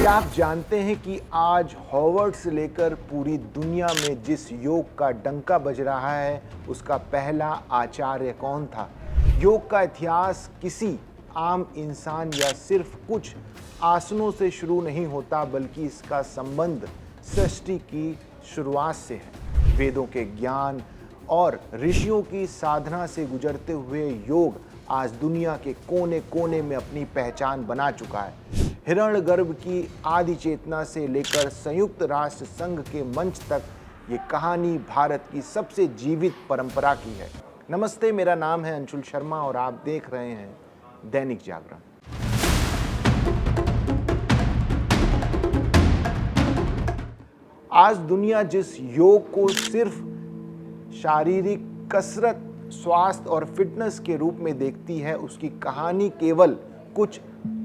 क्या आप जानते हैं कि आज हार्वर्ड से लेकर पूरी दुनिया में जिस योग का डंका बज रहा है उसका पहला आचार्य कौन था? योग का इतिहास किसी आम इंसान या सिर्फ कुछ आसनों से शुरू नहीं होता, बल्कि इसका संबंध सृष्टि की शुरुआत से है। वेदों के ज्ञान और ऋषियों की साधना से गुजरते हुए योग आज दुनिया के कोने कोने में अपनी पहचान बना चुका है। हिरण्यगर्भ की आदि चेतना से लेकर संयुक्त राष्ट्र संघ के मंच तक ये कहानी भारत की सबसे जीवित परंपरा की है। नमस्ते, मेरा नाम है अंशुल शर्मा और आप देख रहे हैं दैनिक जागरण। आज दुनिया जिस योग को सिर्फ शारीरिक कसरत, स्वास्थ्य और फिटनेस के रूप में देखती है, उसकी कहानी केवल कुछ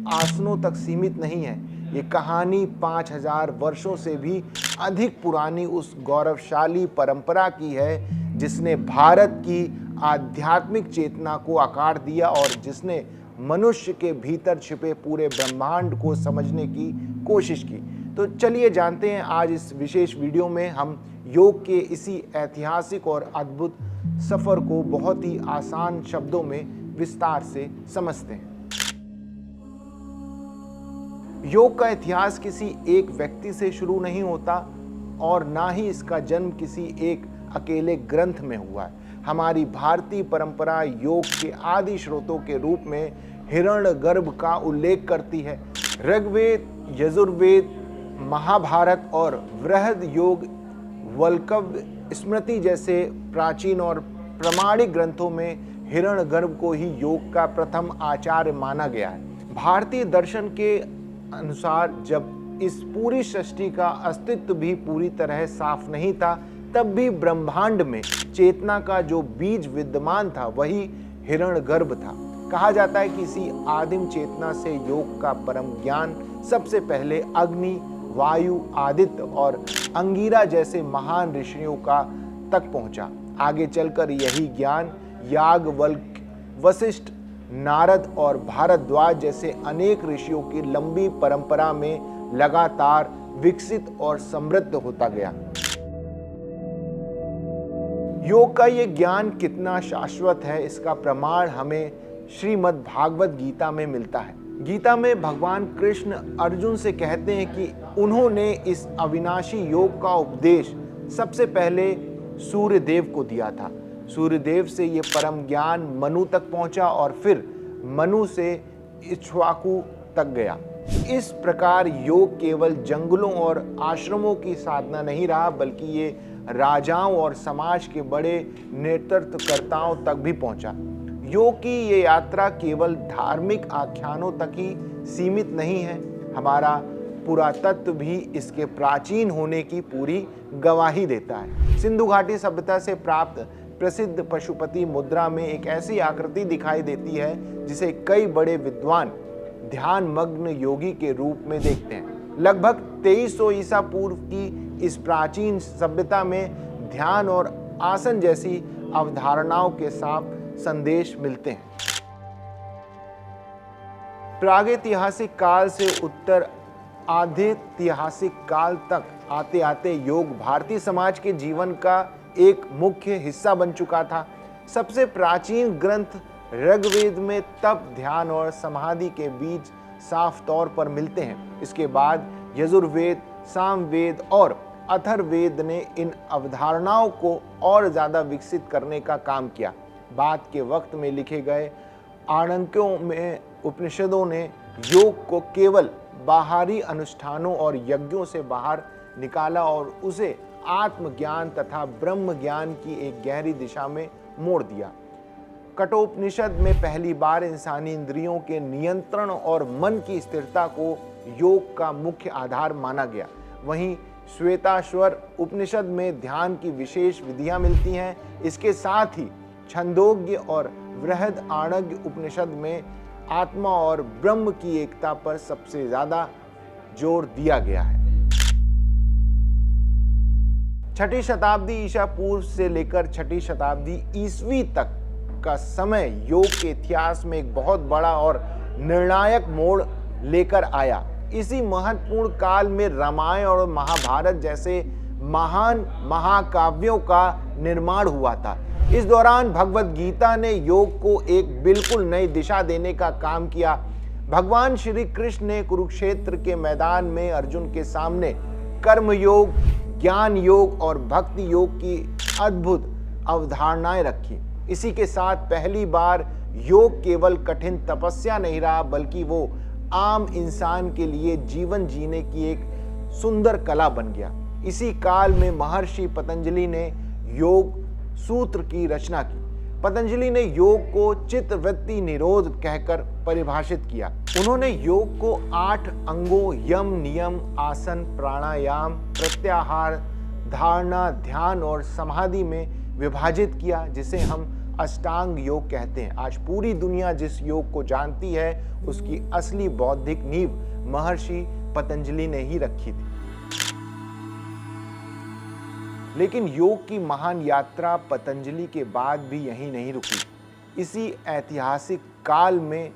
आसनों तक सीमित नहीं है। ये कहानी 5000 वर्षों से भी अधिक पुरानी उस गौरवशाली परंपरा की है जिसने भारत की आध्यात्मिक चेतना को आकार दिया और जिसने मनुष्य के भीतर छिपे पूरे ब्रह्मांड को समझने की कोशिश की। तो चलिए जानते हैं आज इस विशेष वीडियो में हम योग के इसी ऐतिहासिक और अद्भुत सफर को बहुत ही आसान शब्दों में विस्तार से समझते हैं। योग का इतिहास किसी एक व्यक्ति से शुरू नहीं होता और ना ही इसका जन्म किसी एक अकेले ग्रंथ में हुआ है। हमारी भारतीय परंपरा योग के आदि स्रोतों के रूप में हिरण्यगर्भ का उल्लेख करती है। ऋग्वेद, यजुर्वेद, महाभारत और बृहद योग, वल्कव स्मृति जैसे प्राचीन और प्रामाणिक ग्रंथों में हिरण्यगर्भ को ही योग का प्रथम आचार्य माना गया है। भारतीय दर्शन के अनुसार जब इस पूरी सृष्टि का अस्तित्व भी पूरी तरह साफ नहीं था, तब भी ब्रह्मांड में चेतना का जो बीज विद्यमान था वही हिरण्यगर्भ था। कहा जाता है कि इसी आदिम चेतना से योग का परम ज्ञान सबसे पहले अग्नि, वायु, आदित्य और अंगिरा जैसे महान ऋषियों का तक पहुंचा। आगे चलकर यही ज्ञान याज्ञवल्क्य, वशिष्ठ, नारद और भारद्वाज जैसे अनेक ऋषियों की लंबी परंपरा में लगातार विकसित और समृद्ध होता गया। योग का ये ज्ञान कितना शाश्वत है, इसका प्रमाण हमें श्रीमद् भागवत गीता में मिलता है। गीता में भगवान कृष्ण अर्जुन से कहते हैं कि उन्होंने इस अविनाशी योग का उपदेश सबसे पहले सूर्यदेव को दिया था। सूर्यदेव से ये परम ज्ञान मनु तक पहुंचा और फिर मनु से इक्ष्वाकु तक गया। इस प्रकार योग केवल जंगलों और आश्रमों की साधना नहीं रहा, बल्कि ये राजाओं और समाज के बड़े नेतृत्वकर्ताओं तक भी पहुंचा। योग की ये यात्रा केवल धार्मिक आख्यानों तक ही सीमित नहीं है। हमारा पुरातत्व भी इसके प्राचीन होने की पूरी गवाही देता है। सिंधु घाटी सभ्यता से प्राप्त प्रसिद्ध पशुपति मुद्रा में एक ऐसी आकृति दिखाई देती है जिसे कई बड़े विद्वान ध्यान मग्न योगी के रूप में देखते हैं। लगभग 2300 ईसा पूर्व की इस प्राचीन सभ्यता में ध्यान और आसन जैसी अवधारणाओं के साफ संदेश मिलते हैं। प्रागैतिहासिक काल से उत्तर आधैतिहासिक काल तक आते आते योग भारतीय समाज के जीवन का एक मुख्य हिस्सा बन चुका था। सबसे प्राचीन ग्रंथ ऋग्वेद में तप, ध्यान और समाधि के बीज साफ तौर पर मिलते हैं। इसके बाद यजुर्वेद, सामवेद और अथर्ववेद ने इन अवधारणाओं को और ज्यादा विकसित करने का काम किया। बाद के वक्त में लिखे गए आरण्यकों में उपनिषदों ने योग को केवल बाहरी अनुष्ठानों और यज्ञों से बाहर निकाला और उसे आत्मज्ञान तथा ब्रह्म ज्ञान की एक गहरी दिशा में मोड़ दिया। कठोपनिषद में पहली बार इंसानी इंद्रियों के नियंत्रण और मन की स्थिरता को योग का मुख्य आधार माना गया। वहीं श्वेताश्वर उपनिषद में ध्यान की विशेष विधियां मिलती हैं। इसके साथ ही छंदोग्य और बृहद आरण्यक उपनिषद में आत्मा और ब्रह्म की एकता पर सबसे ज्यादा जोर दिया गया है। 6ठी शताब्दी ईसा पूर्व से लेकर 6ठी शताब्दी ईसवी तक का समय योग के इतिहास में एक बहुत बड़ा और निर्णायक मोड़ लेकर आया। इसी महत्वपूर्ण काल में रामायण और महाभारत जैसे महान महाकाव्यों का निर्माण हुआ था। इस दौरान भगवत गीता ने योग को एक बिल्कुल नई दिशा देने का काम किया। भगवान श्री कृष्ण ने कुरुक्षेत्र के मैदान में अर्जुन के सामने कर्म योग, ज्ञान योग और भक्ति योग की अद्भुत अवधारणाएं रखी। इसी के साथ पहली बार योग केवल कठिन तपस्या नहीं रहा, बल्कि वो आम इंसान के लिए जीवन जीने की एक सुंदर कला बन गया। इसी काल में महर्षि पतंजलि ने योग सूत्र की रचना की। पतंजलि ने योग को चित्तवृत्ति निरोध कहकर परिभाषित किया। उन्होंने योग को 8 अंगों यम, नियम, आसन, प्राणायाम, प्रत्याहार, धारणा, ध्यान और समाधि में विभाजित किया, जिसे हम अष्टांग योग कहते हैं। आज पूरी दुनिया जिस योग को जानती है, उसकी असली बौद्धिक नींव महर्षि पतंजलि ने ही रखी थी। लेकिन योग की महान यात्रा पतंजलि के बाद भी यहीं नहीं रुकी। इसी ऐतिहासिक काल में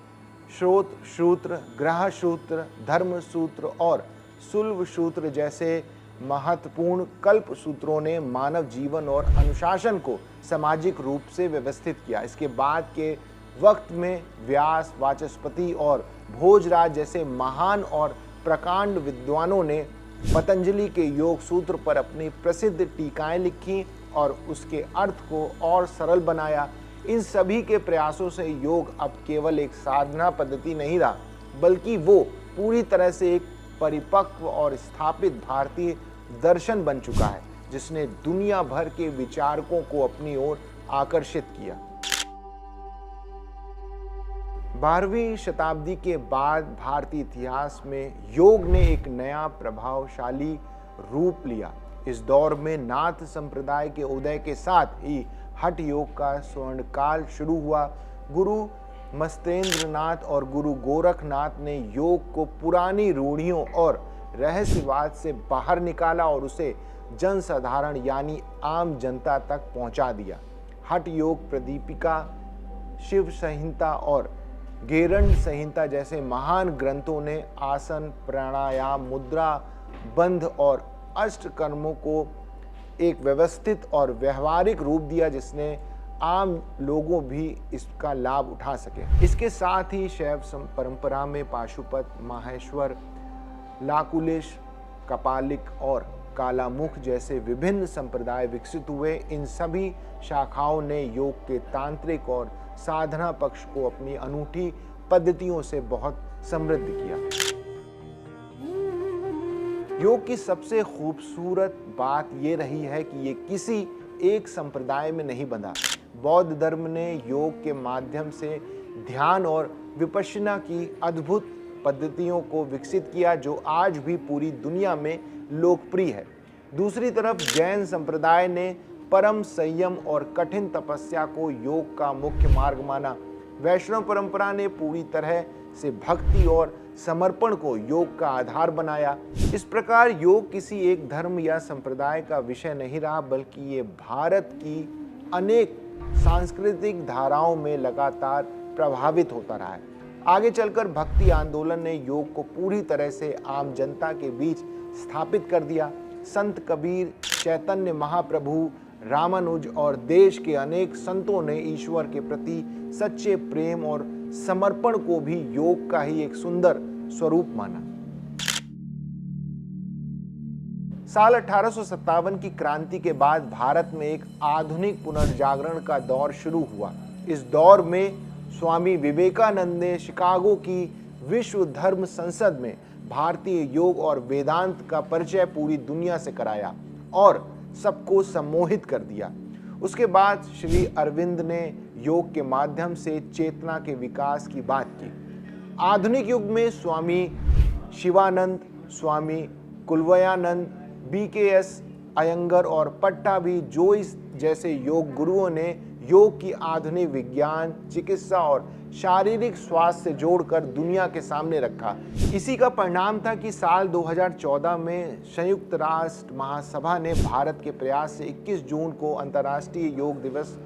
श्रोत सूत्र, ग्रह सूत्र, धर्म सूत्र और सुल्व सूत्र जैसे महत्वपूर्ण कल्प सूत्रों ने मानव जीवन और अनुशासन को सामाजिक रूप से व्यवस्थित किया। इसके बाद के वक्त में व्यास, वाचस्पति और भोजराज जैसे महान और प्रकांड विद्वानों ने पतंजलि के योग सूत्र पर अपनी प्रसिद्ध टीकाएं लिखी और उसके अर्थ को और सरल बनाया। इन सभी के प्रयासों से योग अब केवल एक साधना पद्धति नहीं रहा, बल्कि वो पूरी तरह से एक परिपक्व और स्थापित भारतीय दर्शन बन चुका है, जिसने दुनिया भर के विचारकों को अपनी ओर आकर्षित किया। 12वीं शताब्दी के बाद भारतीय इतिहास में योग ने एक नया प्रभावशाली रूप लिया। इस दौर में नाथ संप्रदाय के उदय के साथ ही हठ योग का स्वर्णकाल शुरू हुआ। गुरु मस्तेंद्रनाथ और गुरु गोरखनाथ ने योग को पुरानी रूढ़ियों और रहस्यवाद से बाहर निकाला और उसे जनसाधारण यानी आम जनता तक पहुंचा दिया। हठ योग प्रदीपिका, शिव संहिता और गेरंड संहिता जैसे महान ग्रंथों ने आसन, प्राणायाम, मुद्रा, बंध और अष्ट कर्मों को एक व्यवस्थित और व्यवहारिक रूप दिया, जिसने आम लोगों भी इसका लाभ उठा सके। इसके साथ ही शैव परंपरा में पाशुपत, माहेश्वर, लाकुलिश, कपालिक और कालामुख जैसे विभिन्न संप्रदाय विकसित हुए। इन सभी शाखाओं ने योग के तांत्रिक और साधना पक्ष को अपनी अनूठी पद्धतियों से बहुत समृद्ध किया। योग की सबसे खूबसूरत बात यह रही है कि ये किसी एक संप्रदाय में नहीं बंधा। बौद्ध धर्म ने योग के माध्यम से ध्यान और विपश्यना की अद्भुत पद्धतियों को विकसित किया, जो आज भी पूरी दुनिया में लोकप्रिय है। दूसरी तरफ जैन संप्रदाय ने परम संयम और कठिन तपस्या को योग का मुख्य मार्ग माना। वैष्णव परंपरा ने पूरी तरह से भक्ति और समर्पण को योग का आधार बनाया। इस प्रकार योग किसी एक धर्म या संप्रदाय का विषय नहीं रहा, बल्कि ये भारत की अनेक सांस्कृतिक धाराओं में लगातार प्रभावित होता रहा है। आगे चलकर भक्ति आंदोलन ने योग को पूरी तरह से आम जनता के बीच स्थापित कर दिया। संत कबीर, चैतन्य महाप्रभु, रामानुज और देश के अनेक संतों ने ईश्वर के प्रति सच्चे प्रेम और समर्पण को भी योग का ही एक सुंदर स्वरूप माना। साल 1857 की क्रांति के बाद भारत में एक आधुनिक पुनर्जागरण का दौर शुरू हुआ। इस दौर में स्वामी विवेकानंद ने शिकागो की विश्व धर्म संसद में भारतीय योग और वेदांत का परिचय पूरी दुनिया से कराया और सबको सम्मोहित कर दिया। उसके बाद श्री अरविंद ने योग के माध्यम से चेतना के विकास की बात की। आधुनिक युग में स्वामी शिवानंद, स्वामी कुलवयानंद, BKS अयंगर और पट्टाभी जोइस जैसे योग गुरुओं ने योग की आधुनिक विज्ञान, चिकित्सा और शारीरिक स्वास्थ्य से जोड़कर दुनिया के सामने रखा। इसी का परिणाम था कि साल 2014 में संयुक्त राष्ट्र महासभा ने भारत के प्रयास से 21 जून को अंतर्राष्ट्रीय योग दिवस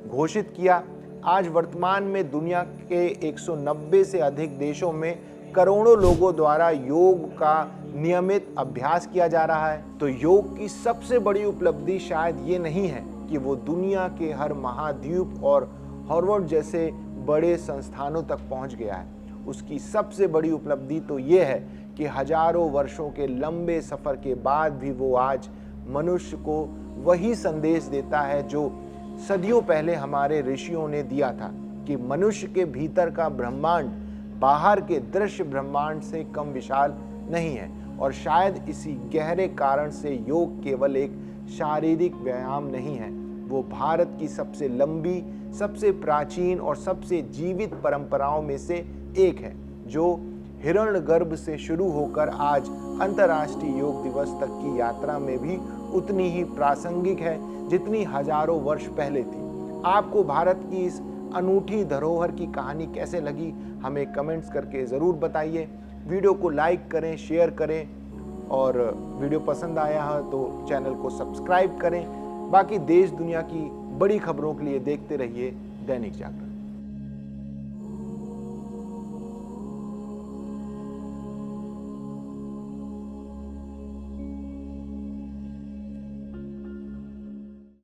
घोषित किया। आज वर्तमान में दुनिया के 190 से अधिक देशों में करोड़ों लोगों द्वारा योग का नियमित अभ्यास किया जा रहा है। तो योग की सबसे बड़ी उपलब्धि शायद ये नहीं है कि वो दुनिया के हर महाद्वीप और हार्वर्ड जैसे बड़े संस्थानों तक पहुंच गया है। उसकी सबसे बड़ी उपलब्धि तो ये है कि हजारों वर्षों के लंबे सफर के बाद भी वो आज मनुष्य को वही संदेश देता है जो सदियों पहले हमारे ऋषियों ने दिया था कि मनुष्य के भीतर का ब्रह्मांड बाहर के दृश्य ब्रह्मांड से कम विशाल नहीं है। और शायद इसी गहरे कारण से योग केवल एक शारीरिक व्यायाम नहीं है, वो भारत की सबसे लंबी, सबसे प्राचीन और सबसे जीवित परंपराओं में से एक है, जो हिरण्यगर्भ से शुरू होकर आज अंतर्राष्ट्रीय योग दिवस तक की यात्रा में भी उतनी ही प्रासंगिक है जितनी हजारों वर्ष पहले थी। आपको भारत की इस अनूठी धरोहर की कहानी कैसे लगी, हमें कमेंट्स करके ज़रूर बताइए। वीडियो को लाइक करें, शेयर करें और वीडियो पसंद आया है तो चैनल को सब्सक्राइब करें। बाकी देश दुनिया की बड़ी खबरों के लिए देखते रहिए दैनिक जागरण।